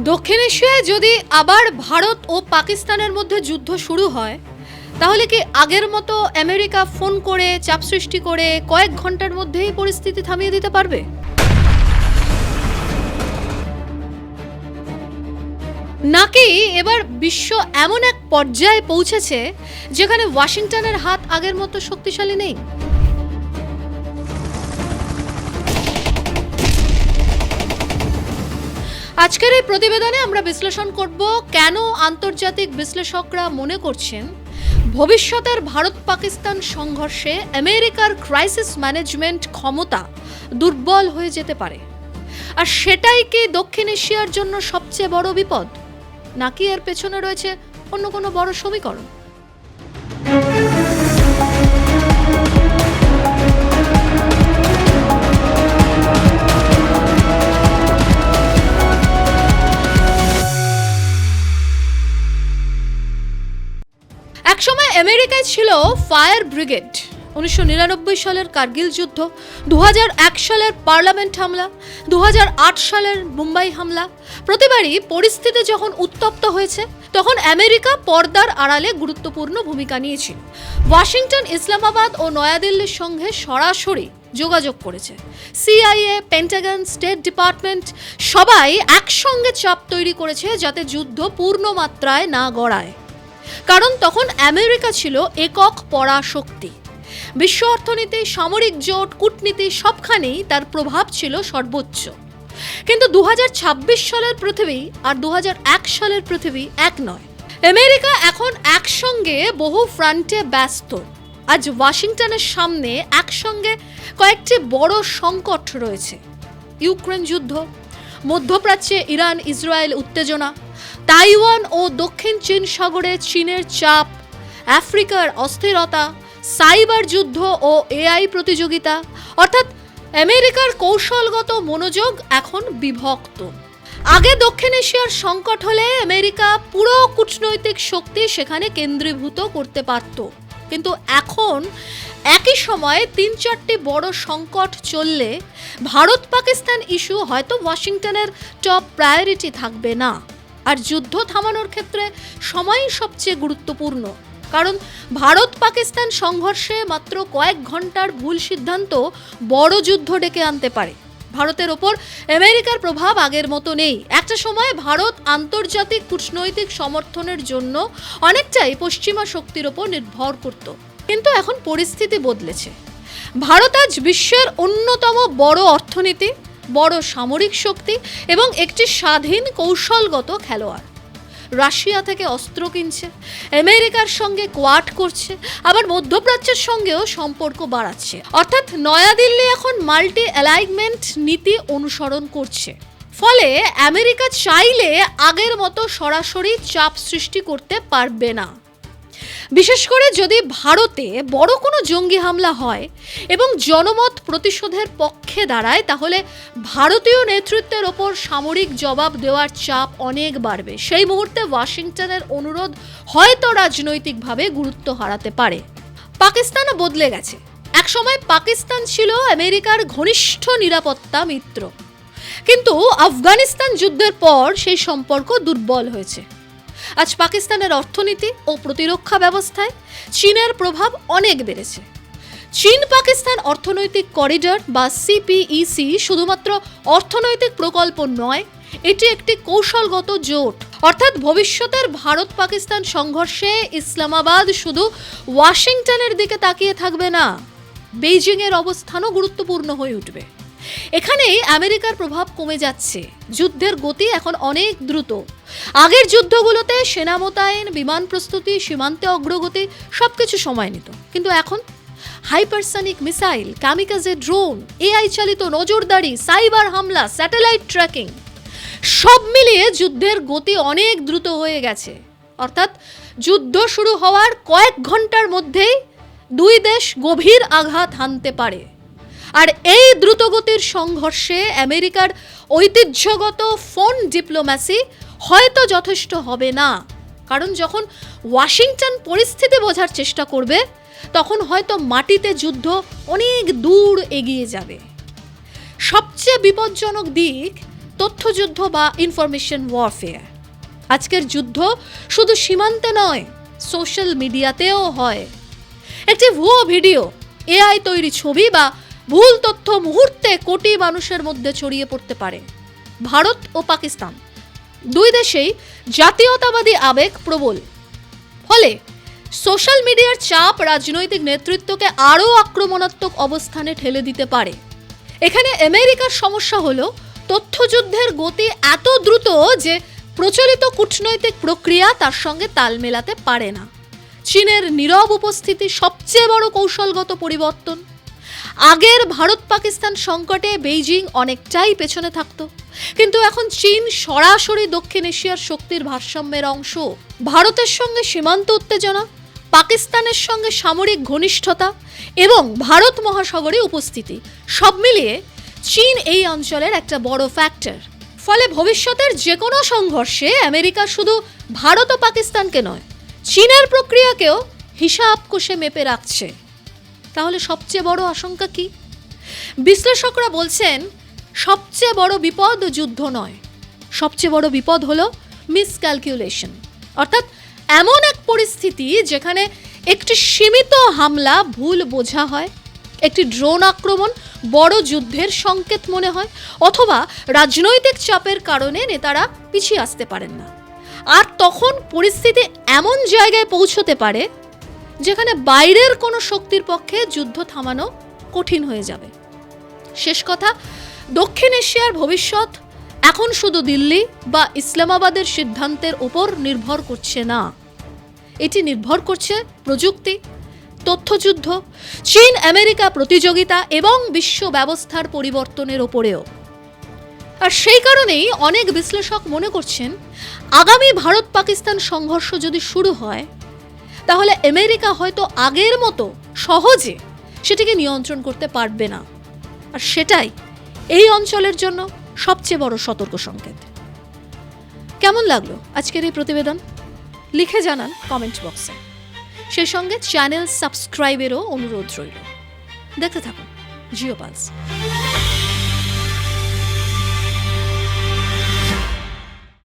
দক্ষিণ এশিয়ায় যদি আবার ভারত ও পাকিস্তানের মধ্যে যুদ্ধ শুরু হয়, তাহলে কি আগের মতো আমেরিকা ফোন করে চাপ সৃষ্টি করে কয়েক ঘন্টার মধ্যেই পরিস্থিতি থামিয়ে দিতে পারবে? নাকি এবার বিশ্ব এমন এক পর্যায়ে পৌঁছেছে যেখানে ওয়াশিংটনের হাত আগের মতো শক্তিশালী নেই? আজকের এই প্রতিবেদনে আমরা বিশ্লেষণ করব কেন আন্তর্জাতিক বিশ্লেষকরা মনে করছেন ভবিষ্যতের ভারত পাকিস্তান সংঘর্ষে আমেরিকার ক্রাইসিস ম্যানেজমেন্ট ক্ষমতা দুর্বল হয়ে যেতে পারে। আর সেটাই কি দক্ষিণ এশিয়ার জন্য সবচেয়ে বড় বিপদ, নাকি এর পেছনে রয়েছে অন্য কোনো বড় সমীকরণ? একসময় আমেরিকায় ছিল ফায়ার ব্রিগেড। 1999 সালের কার্গিল যুদ্ধ, 2001 সালের পার্লামেন্ট হামলা, 2008 সালের মুম্বাই হামলা, প্রতিবারই পরিস্থিতি যখন উত্তপ্ত হয়েছে তখন আমেরিকা পর্দার আড়ালে গুরুত্বপূর্ণ ভূমিকা নিয়েছিল। ওয়াশিংটন, ইসলামাবাদ ও নয়াদিল্লির সঙ্গে সরাসরি যোগাযোগ করেছে। সিআইএ, পেন্টাগন, স্টেট ডিপার্টমেন্ট সবাই একসঙ্গে চাপ তৈরি করেছে যাতে যুদ্ধ পূর্ণ মাত্রায় না গড়ায়। কারণ তখন আমেরিকা ছিল একক পরাশক্তি। বিশ্ব অর্থনীতি, সামরিক জোট, কূটনীতি সবখানেই তার প্রভাব ছিল সর্বোচ্চ। কিন্তু 2026 সালের পৃথিবী আর 2001 সালের পৃথিবী এক নয়। আমেরিকা এখন একসঙ্গে বহু ফ্রন্টে ব্যস্ত। আজ ওয়াশিংটনের সামনে একসঙ্গে কয়েকটি বড় সংকট রয়েছে: ইউক্রেন যুদ্ধ, মধ্যপ্রাচ্যে ইরান ইসরায়েল উত্তেজনা, তাইওয়ান ও দক্ষিণ চীন সাগরে চীনের চাপ, আফ্রিকার অস্থিরতা, সাইবার যুদ্ধ ও এআই প্রতিযোগিতা। অর্থাৎ আমেরিকার কৌশলগত মনোযোগ এখন বিভক্ত। আগে দক্ষিণ এশিয়ার সংকট হলে আমেরিকা পুরো কূটনৈতিক শক্তি সেখানে কেন্দ্রীভূত করতে পারত। কিন্তু এখন একই সময়ে 3-4টি বড় সংকট চললে ভারত পাকিস্তান ইস্যু হয়তো ওয়াশিংটনের টপ প্রায়োরিটি থাকবে না। আর যুদ্ধ থামানোর ক্ষেত্রে সময়ই সবচেয়ে গুরুত্বপূর্ণ। কারণ ভারত পাকিস্তান সংঘর্ষে মাত্র কয়েক ঘন্টার ভুল সিদ্ধান্ত বড় যুদ্ধ ডেকে আনতে পারে। ভারতের ওপর আমেরিকার প্রভাব আগের মতো নেই। একটা সময় ভারত আন্তর্জাতিক কূটনৈতিক সমর্থনের জন্য অনেকটাই পশ্চিমা শক্তির ওপর নির্ভর করত। কিন্তু এখন পরিস্থিতি বদলেছে। ভারত আজ বিশ্বের অন্যতম বড় অর্থনীতি, বড় সামরিক শক্তি এবং একটি স্বাধীন কৌশলগত খেলোয়াড়। রাশিয়া থেকে অস্ত্র কিনছে, আমেরিকার সঙ্গে কোয়াড করছে, আবার মধ্যপ্রাচ্যের সঙ্গেও সম্পর্ক বাড়াচ্ছে। অর্থাৎ নয়াদিল্লি এখন মাল্টি অ্যালাইনমেন্ট নীতি অনুসরণ করছে। ফলে আমেরিকা চাইলে আগের মতো সরাসরি চাপ সৃষ্টি করতে পারবে না। বিশেষ করে যদি ভারতে বড় কোনো জঙ্গি হামলা হয় এবং জনমত প্রতিশোধের পক্ষে দাঁড়ায়, তাহলে ভারতীয় নেতৃত্বের ওপর সামরিক জবাব দেওয়ার চাপ অনেক বাড়বে। সেই মুহূর্তে ওয়াশিংটনের অনুরোধ হয়তো রাজনৈতিকভাবে গুরুত্ব হারাতে পারে। পাকিস্তানও বদলে গেছে। একসময় পাকিস্তান ছিল আমেরিকার ঘনিষ্ঠ নিরাপত্তা মিত্র, কিন্তু আফগানিস্তান যুদ্ধের পর সেই সম্পর্ক দুর্বল হয়েছে। আজ পাকিস্তানের অর্থনীতি ও প্রতিরক্ষা ব্যবস্থায় চীনের প্রভাব অনেক বেড়েছে। চীন পাকিস্তান অর্থনৈতিক করিডর বা সিপিইসি শুধুমাত্র অর্থনৈতিক প্রকল্প নয়, এটি একটি কৌশলগত জোট। অর্থাৎ ভবিষ্যতের ভারত পাকিস্তান সংঘর্ষে ইসলামাবাদ শুধু ওয়াশিংটনের দিকে তাকিয়ে থাকবে না, বেইজিংয়ের অবস্থানও গুরুত্বপূর্ণ হয়ে উঠবে। এখানেই আমেরিকার প্রভাব কমে যাচ্ছে। যুদ্ধের গতি এখন অনেক দ্রুত। আগের যুদ্ধগুলোতে সেনা মোতায়েন, বিমান প্রস্তুতি, সীমান্তে অগ্রগতি সবকিছু সময় নিত। কিন্তু এখন hypersonic missile, kamikaze drone, AI চালিত নজরদারি, সাইবার হামলা, স্যাটেলাইট ট্র্যাকিং সব মিলিয়ে যুদ্ধের গতি অনেক দ্রুত হয়ে গেছে। অর্থাৎ যুদ্ধ শুরু হওয়ার কয়েক ঘন্টার মধ্যেই দুই দেশ গভীর আঘাত হানতে পারে। আর এই দ্রুতগতির সংঘর্ষে আমেরিকার ঐতিহ্যগত ফোন ডিপ্লোম্যাসি হয়তো যথেষ্ট হবে না। কারণ যখন ওয়াশিংটন পরিস্থিতি বোঝার চেষ্টা করবে, তখন হয়তো মাটিতে যুদ্ধ অনেক দূর এগিয়ে যাবে। সবচেয়ে বিপজ্জনক দিক, তথ্যযুদ্ধ বা ইনফরমেশন ওয়ারফেয়ার। আজকের যুদ্ধ শুধু সীমান্তে নয়, সোশ্যাল মিডিয়াতেও হয়। একটি ভুয়ো ভিডিও, এআই তৈরি ছবি বা ভুল তথ্য মুহূর্তে কোটি মানুষের মধ্যে ছড়িয়ে পড়তে পারে। ভারত ও পাকিস্তান দুই দেশেই জাতীয়তাবাদী আবেগ প্রবল, ফলে সোশ্যাল মিডিয়ার চাপ রাজনৈতিক নেতৃত্বকে আরও আক্রমণাত্মক অবস্থানে ঠেলে দিতে পারে। এখানে আমেরিকার সমস্যা হলো তথ্যযুদ্ধের গতি এত দ্রুত যে প্রচলিত কূটনৈতিক প্রক্রিয়া তার সঙ্গে তাল মেলাতে পারে না। চীনের নীরব উপস্থিতি সবচেয়ে বড় কৌশলগত পরিবর্তন। আগের ভারত পাকিস্তান সংকটে বেইজিং অনেকটাই পেছনে থাকত, কিন্তু এখন চীন সরাসরি দক্ষিণ এশিয়ার শক্তির ভারসাম্যের অংশ। ভারতের সঙ্গে সীমান্ত উত্তেজনা, পাকিস্তানের সঙ্গে সামরিক ঘনিষ্ঠতা এবং ভারত মহাসাগরে উপস্থিতি সব মিলিয়ে চীন এই অঞ্চলের একটা বড় ফ্যাক্টর। ফলে ভবিষ্যতের যে কোনো সংঘর্ষে আমেরিকা শুধু ভারত ও পাকিস্তানকে নয়, চীনের প্রক্রিয়াকেও হিসাব কষে মেপে রাখছে। তাহলে সবচেয়ে বড় আশঙ্কা কি? বিশ্লেষকরা বলছেন সবচেয়ে বড় বিপদ যুদ্ধ নয়, সবচেয়ে বড় বিপদ হলো মিসক্যালকুলেশন, অর্থাৎ এমন এক পরিস্থিতি যেখানে একটি সীমিত হামলা ভুল বোঝা হয়, একটি ড্রোন আক্রমণ বড় যুদ্ধের সংকেত মনে হয়, অথবা রাজনৈতিক চাপের কারণে নেতারা পিছিয়ে আসতে পারেন না। আর তখন পরিস্থিতি এমন জায়গায় পৌঁছতে পারে যেখানে বাইরের কোনো শক্তির পক্ষে যুদ্ধ থামানো কঠিন হয়ে যাবে। শেষ কথা, দক্ষিণ এশিয়ার ভবিষ্যৎ এখন শুধু দিল্লি বা ইসলামাবাদের সিদ্ধান্তের উপর নির্ভর করছে না, এটি নির্ভর করছে প্রযুক্তি, তথ্যযুদ্ধ, চীন আমেরিকা প্রতিযোগিতা এবং বিশ্ব ব্যবস্থার পরিবর্তনের ওপরেও। আর সেই কারণেই অনেক বিশ্লেষক মনে করছেন আগামী ভারত পাকিস্তান সংঘর্ষ যদি শুরু হয়, তাহলে আমেরিকা হয়তো আগের মতো সহজে সেটিকে নিয়ন্ত্রণ করতে পারবে না। আর সেটাই এই অঞ্চলের জন্য সবচেয়ে বড় সতর্ক সংকেত। কেমন লাগলো আজকের এই প্রতিবেদন? লিখে জানান কমেন্ট বক্সে। সেই সঙ্গে চ্যানেল সাবস্ক্রাইবেরও অনুরোধ রইল। দেখতে থাকুন জিও পালস।